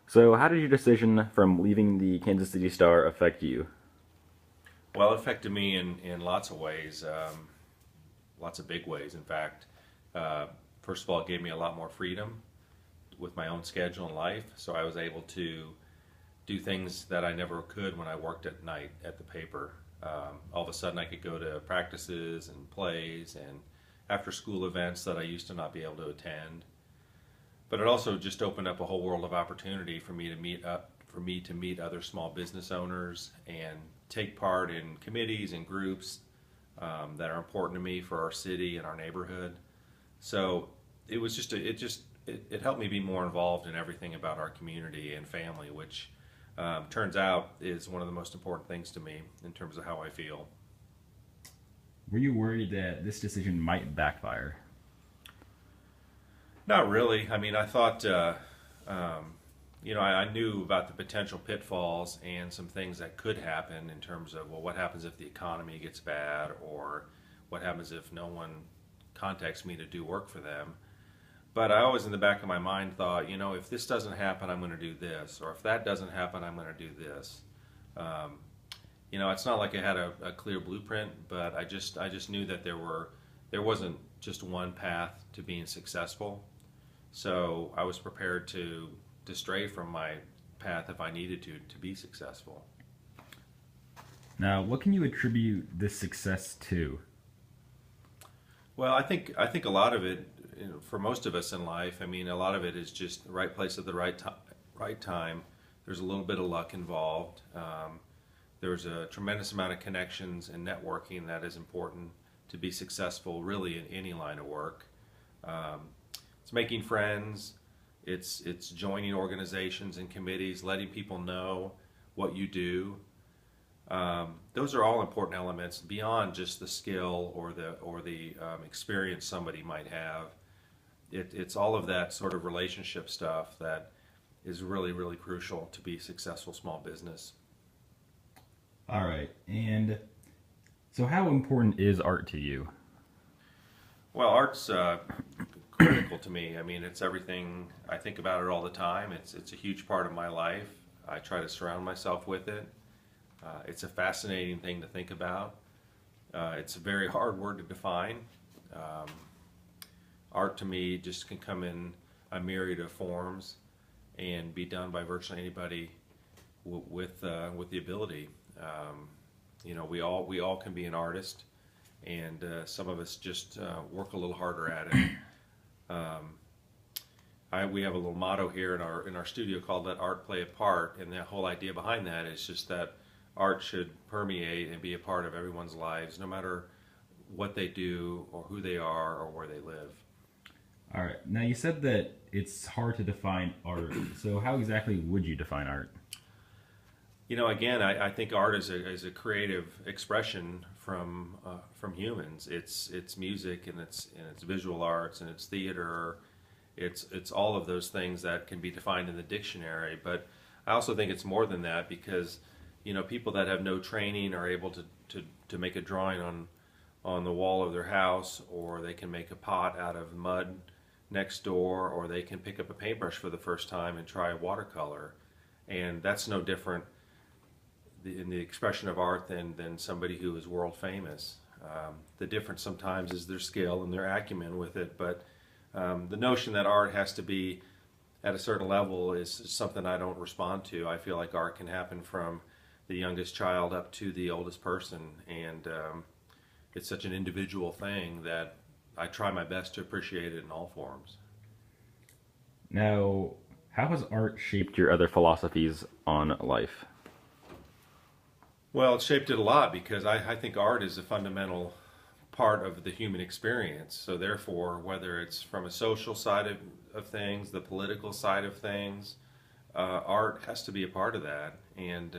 So, how did your decision from leaving the Kansas City Star affect you? Well, it affected me in lots of ways, lots of big ways, in fact. Uh, First of all, it gave me a lot more freedom with my own schedule in life, so I was able to do things that I never could when I worked at night at the paper. All of a sudden, I could go to practices and plays and after school events that I used to not be able to attend. But it also just opened up a whole world of opportunity for me to meet other small business owners and take part in committees and groups that are important to me for our city and our neighborhood. So it was just it helped me be more involved in everything about our community and family, which turns out is one of the most important things to me in terms of how I feel. Were you worried that this decision might backfire? Not really. I mean, I thought, I knew about the potential pitfalls and some things that could happen in terms of, well, what happens if the economy gets bad, or what happens if no one contacts me to do work for them. But I always, in the back of my mind, thought, if this doesn't happen, I'm going to do this, or if that doesn't happen, I'm going to do this. Um, it's not like I had a clear blueprint, but I just knew that there wasn't just one path to being successful. So I was prepared to stray from my path if I needed to be successful. Now, what can you attribute this success to? Well, I think a lot of it, for most of us in life, I mean, a lot of it is just the right place at the right time. There's a little bit of luck involved. There's a tremendous amount of connections and networking that is important to be successful, really, in any line of work. Um, it's making friends. It's joining organizations and committees, letting people know what you do. Those are all important elements beyond just the skill or the experience somebody might have. It's all of that sort of relationship stuff that is really, really crucial to be successful small business. All right, and so how important is art to you? Well, art's critical to me. I mean, it's everything. I think about it all the time. It's a huge part of my life. I try to surround myself with it. It's a fascinating thing to think about. It's a very hard word to define. Um, Art to me just can come in a myriad of forms and be done by virtually anybody with the ability. Um, we all can be an artist, and some of us just work a little harder at it. Um, we have a little motto here in our studio called "Let Art Play a Part," and the whole idea behind that is just that art should permeate and be a part of everyone's lives, no matter what they do or who they are or where they live. All right, now you said that it's hard to define art. So, how exactly would you define art? Again, I think art is a creative expression from humans. It's music, and it's visual arts, and it's theater. It's all of those things that can be defined in the dictionary. But I also think it's more than that, because people that have no training are able to make a drawing on the wall of their house, or they can make a pot out of mud next door, or they can pick up a paintbrush for the first time and try watercolor. And that's no different in the expression of art than somebody who is world famous. The difference sometimes is their skill and their acumen with it, but the notion that art has to be at a certain level is something I don't respond to. I feel like art can happen from the youngest child up to the oldest person, and it's such an individual thing that I try my best to appreciate it in all forms. Now, how has art shaped your other philosophies on life? Well, it shaped it a lot, because I think art is a fundamental part of the human experience. So therefore, whether it's from a social side of things, the political side of things, art has to be a part of that. And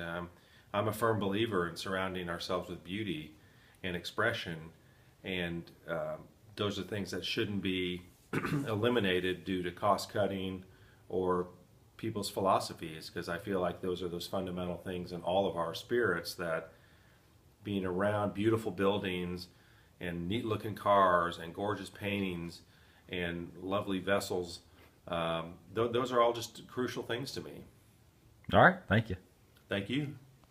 I'm a firm believer in surrounding ourselves with beauty and expression, and those are things that shouldn't be eliminated due to cost cutting or people's philosophies, because I feel like those are those fundamental things in all of our spirits, that being around beautiful buildings and neat looking cars and gorgeous paintings and lovely vessels, those are all just crucial things to me. All right. Thank you. Thank you.